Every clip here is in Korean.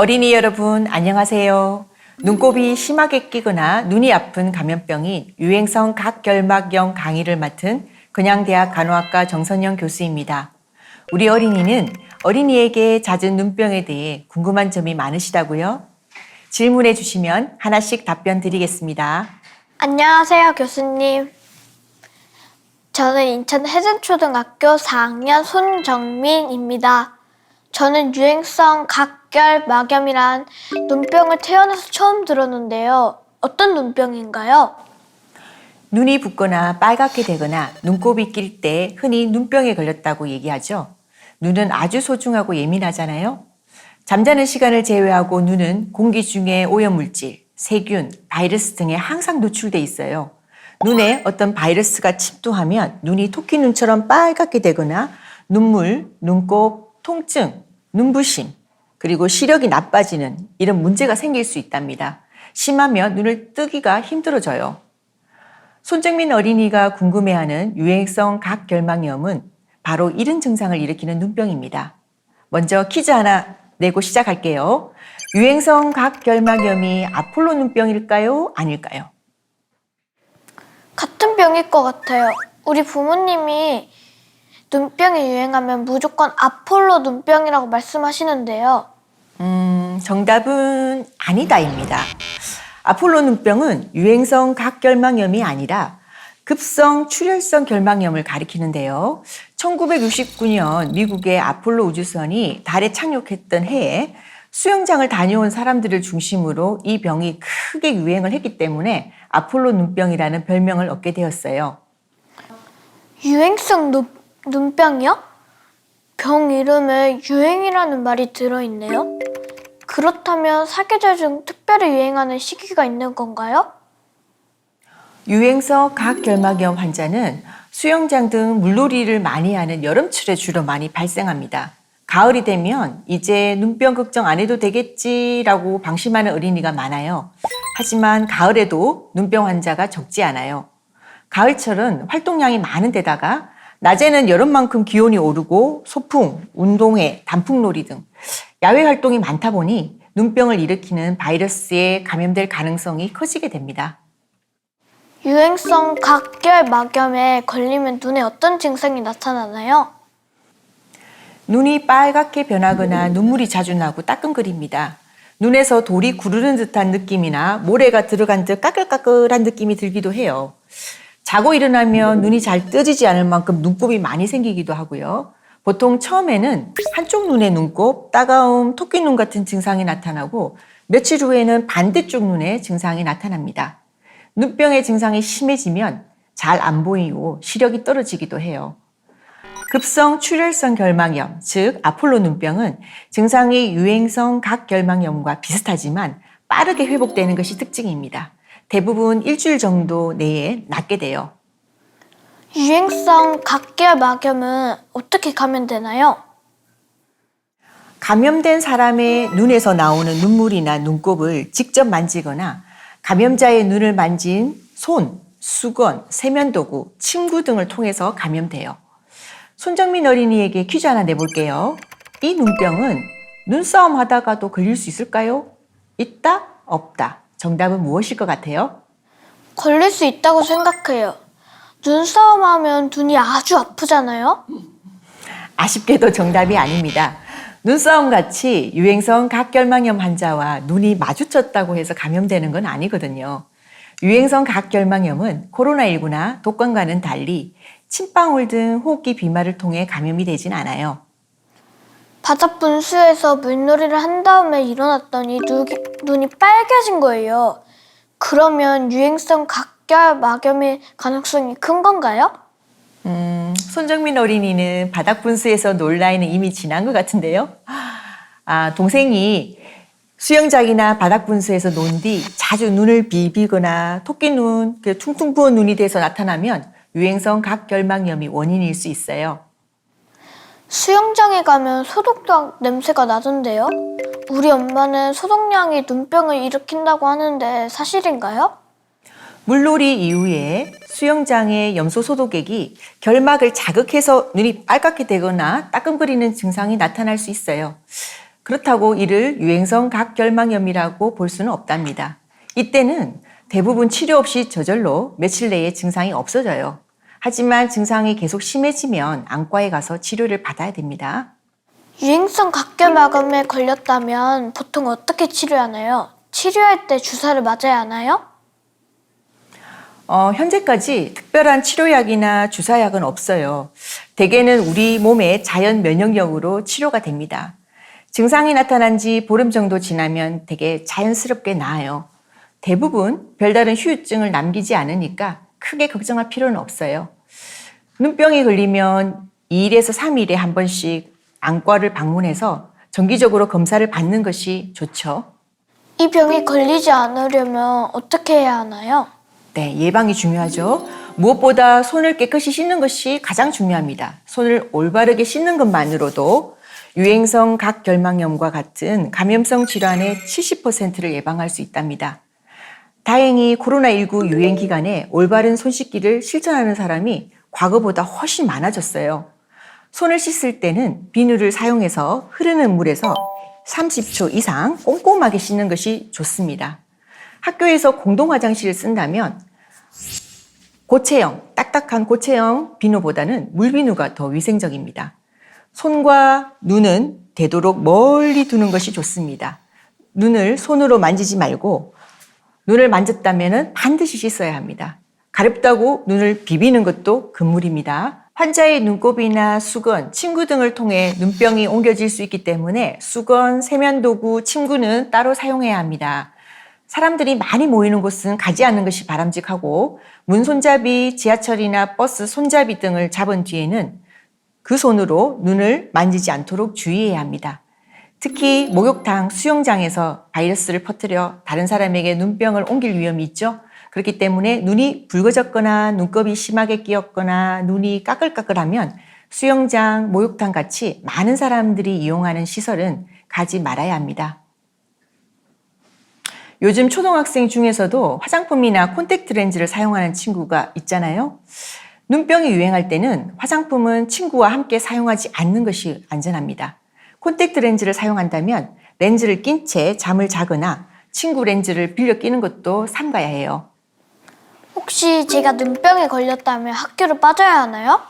어린이 여러분, 안녕하세요. 눈곱이 심하게 끼거나 눈이 아픈 감염병인 유행성 각결막염 강의를 맡은 근양대학 간호학과 정선영 교수입니다. 우리 어린이는 어린이에게 잦은 눈병에 대해 궁금한 점이 많으시다고요? 질문해 주시면 하나씩 답변 드리겠습니다. 안녕하세요, 교수님. 저는 인천 해전초등학교 4학년 손정민입니다. 저는 유행성 각결막염이란 눈병을 태어나서 처음 들었는데요. 어떤 눈병인가요? 눈이 붓거나 빨갛게 되거나 눈곱이 낄 때 흔히 눈병에 걸렸다고 얘기하죠. 눈은 아주 소중하고 예민하잖아요. 잠자는 시간을 제외하고 눈은 공기 중에 오염물질, 세균, 바이러스 등에 항상 노출돼 있어요. 눈에 어떤 바이러스가 침투하면 눈이 토끼눈처럼 빨갛게 되거나 눈물, 눈곱, 통증, 눈부심, 그리고 시력이 나빠지는 이런 문제가 생길 수 있답니다. 심하면 눈을 뜨기가 힘들어져요. 손정민 어린이가 궁금해하는 유행성 각결막염은 바로 이런 증상을 일으키는 눈병입니다. 먼저 퀴즈 하나 내고 시작할게요. 유행성 각결막염이 아폴로 눈병일까요? 아닐까요? 같은 병일 것 같아요. 우리 부모님이 눈병이 유행하면 무조건 아폴로 눈병이라고 말씀하시는데요. 정답은 아니다입니다. 아폴로 눈병은 유행성 각결막염이 아니라 급성 출혈성 결막염을 가리키는데요. 1969년 미국의 아폴로 우주선이 달에 착륙했던 해에 수영장을 다녀온 사람들을 중심으로 이 병이 크게 유행을 했기 때문에 아폴로 눈병이라는 별명을 얻게 되었어요. 유행성 눈병이요? 병 이름에 유행이라는 말이 들어있네요. 그렇다면 사계절 중 특별히 유행하는 시기가 있는 건가요? 유행성 각결막염 환자는 수영장 등 물놀이를 많이 하는 여름철에 주로 많이 발생합니다. 가을이 되면 이제 눈병 걱정 안 해도 되겠지라고 방심하는 어린이가 많아요. 하지만 가을에도 눈병 환자가 적지 않아요. 가을철은 활동량이 많은 데다가 낮에는 여름만큼 기온이 오르고 소풍, 운동회, 단풍놀이 등 야외 활동이 많다 보니 눈병을 일으키는 바이러스에 감염될 가능성이 커지게 됩니다. 유행성 각결막염에 걸리면 눈에 어떤 증상이 나타나나요? 눈이 빨갛게 변하거나 눈물이 자주 나고 따끔거립니다. 눈에서 돌이 구르는 듯한 느낌이나 모래가 들어간 듯 까끌까끌한 느낌이 들기도 해요. 자고 일어나면 눈이 잘 떠지지 않을 만큼 눈곱이 많이 생기기도 하고요. 보통 처음에는 한쪽 눈에 눈곱, 따가움, 토끼눈 같은 증상이 나타나고 며칠 후에는 반대쪽 눈에 증상이 나타납니다. 눈병의 증상이 심해지면 잘 안 보이고 시력이 떨어지기도 해요. 급성 출혈성 결막염, 즉 아폴로 눈병은 증상이 유행성 각결막염과 비슷하지만 빠르게 회복되는 것이 특징입니다. 대부분 일주일 정도 내에 낫게 돼요. 유행성 각결막염은 어떻게 감염되나요? 감염된 사람의 눈에서 나오는 눈물이나 눈곱을 직접 만지거나 감염자의 눈을 만진 손, 수건, 세면도구, 침구 등을 통해서 감염돼요. 손정민 어린이에게 퀴즈 하나 내볼게요. 이 눈병은 눈싸움 하다가도 걸릴 수 있을까요? 있다? 없다? 정답은 무엇일 것 같아요? 걸릴 수 있다고 생각해요. 눈싸움하면 눈이 아주 아프잖아요? 아쉽게도 정답이 아닙니다. 눈싸움 같이 유행성 각결막염 환자와 눈이 마주쳤다고 해서 감염되는 건 아니거든요. 유행성 각결막염은 코로나19나 독감과는 달리 침방울 등 호흡기 비말을 통해 감염이 되진 않아요. 바닥 분수에서 물놀이를 한 다음에 일어났더니 눈이 빨개진 거예요. 그러면 유행성 각결막염일 가능성이 큰 건가요? 손정민 어린이는 바닥 분수에서 놀 나이는 이미 지난 것 같은데요. 동생이 수영장이나 바닥 분수에서 논 뒤 자주 눈을 비비거나 토끼눈, 퉁퉁 부은 눈이 돼서 나타나면 유행성 각결막염이 원인일 수 있어요. 수영장에 가면 소독약 냄새가 나던데요? 우리 엄마는 소독약이 눈병을 일으킨다고 하는데 사실인가요? 물놀이 이후에 수영장의 염소 소독액이 결막을 자극해서 눈이 빨갛게 되거나 따끔거리는 증상이 나타날 수 있어요. 그렇다고 이를 유행성 각결막염이라고 볼 수는 없답니다. 이때는 대부분 치료 없이 저절로 며칠 내에 증상이 없어져요. 하지만 증상이 계속 심해지면 안과에 가서 치료를 받아야 됩니다. 유행성 각결막염에 걸렸다면 보통 어떻게 치료하나요? 치료할 때 주사를 맞아야 하나요? 현재까지 특별한 치료약이나 주사약은 없어요. 대개는 우리 몸의 자연 면역력으로 치료가 됩니다. 증상이 나타난 지 보름 정도 지나면 되게 자연스럽게 나아요. 대부분 별다른 후유증을 남기지 않으니까 크게 걱정할 필요는 없어요. 눈병이 걸리면 2일에서 3일에 한 번씩 안과를 방문해서 정기적으로 검사를 받는 것이 좋죠. 이 병에 걸리지 않으려면 어떻게 해야 하나요? 네, 예방이 중요하죠. 무엇보다 손을 깨끗이 씻는 것이 가장 중요합니다. 손을 올바르게 씻는 것만으로도 유행성 각결막염과 같은 감염성 질환의 70%를 예방할 수 있답니다. 다행히 코로나19 유행 기간에 올바른 손 씻기를 실천하는 사람이 과거보다 훨씬 많아졌어요. 손을 씻을 때는 비누를 사용해서 흐르는 물에서 30초 이상 꼼꼼하게 씻는 것이 좋습니다. 학교에서 공동 화장실을 쓴다면 고체형, 딱딱한 고체형 비누보다는 물비누가 더 위생적입니다. 손과 눈은 되도록 멀리 두는 것이 좋습니다. 눈을 손으로 만지지 말고 눈을 만졌다면 반드시 씻어야 합니다. 가렵다고 눈을 비비는 것도 금물입니다. 환자의 눈곱이나 수건, 침구 등을 통해 눈병이 옮겨질 수 있기 때문에 수건, 세면도구, 침구는 따로 사용해야 합니다. 사람들이 많이 모이는 곳은 가지 않는 것이 바람직하고 문손잡이, 지하철이나 버스 손잡이 등을 잡은 뒤에는 그 손으로 눈을 만지지 않도록 주의해야 합니다. 특히 목욕탕, 수영장에서 바이러스를 퍼뜨려 다른 사람에게 눈병을 옮길 위험이 있죠. 그렇기 때문에 눈이 붉어졌거나 눈곱이 심하게 끼었거나 눈이 까끌까끌하면 수영장, 목욕탕 같이 많은 사람들이 이용하는 시설은 가지 말아야 합니다. 요즘 초등학생 중에서도 화장품이나 콘택트 렌즈를 사용하는 친구가 있잖아요. 눈병이 유행할 때는 화장품은 친구와 함께 사용하지 않는 것이 안전합니다. 콘택트 렌즈를 사용한다면 렌즈를 낀 채 잠을 자거나 친구 렌즈를 빌려 끼는 것도 삼가야 해요. 혹시 제가 눈병에 걸렸다면 학교를 빠져야 하나요?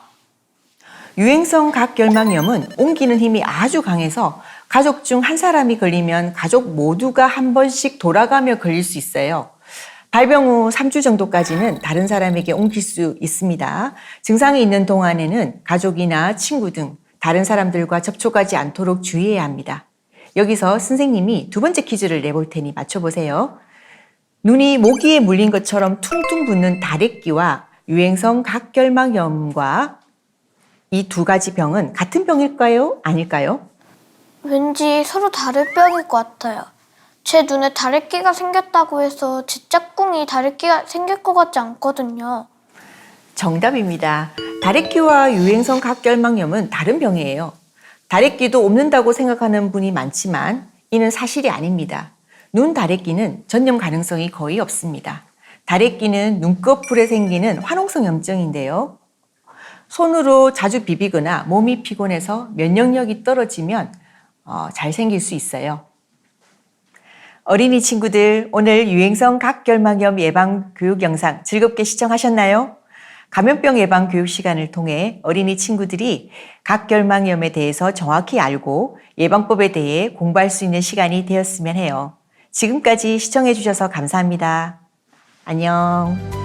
유행성 각결막염은 옮기는 힘이 아주 강해서 가족 중 한 사람이 걸리면 가족 모두가 한 번씩 돌아가며 걸릴 수 있어요. 발병 후 3주 정도까지는 다른 사람에게 옮길 수 있습니다. 증상이 있는 동안에는 가족이나 친구 등 다른 사람들과 접촉하지 않도록 주의해야 합니다. 여기서 선생님이 두 번째 퀴즈를 내볼 테니 맞춰보세요. 눈이 모기에 물린 것처럼 퉁퉁 붓는 다래끼와 유행성 각결막염과 이 두 가지 병은 같은 병일까요? 아닐까요? 왠지 서로 다른 병일 것 같아요. 제 눈에 다래끼가 생겼다고 해서 제 짝꿍이 다래끼가 생길 것 같지 않거든요. 정답입니다. 다래끼와 유행성 각결막염은 다른 병이에요. 다래끼도 없는다고 생각하는 분이 많지만 이는 사실이 아닙니다. 눈 다래끼는 전염 가능성이 거의 없습니다. 다래끼는 눈꺼풀에 생기는 화농성 염증인데요. 손으로 자주 비비거나 몸이 피곤해서 면역력이 떨어지면 잘 생길 수 있어요. 어린이 친구들, 오늘 유행성 각결막염 예방 교육 영상 즐겁게 시청하셨나요? 감염병 예방 교육 시간을 통해 어린이 친구들이 각결막염에 대해서 정확히 알고 예방법에 대해 공부할 수 있는 시간이 되었으면 해요. 지금까지 시청해 주셔서 감사합니다. 안녕.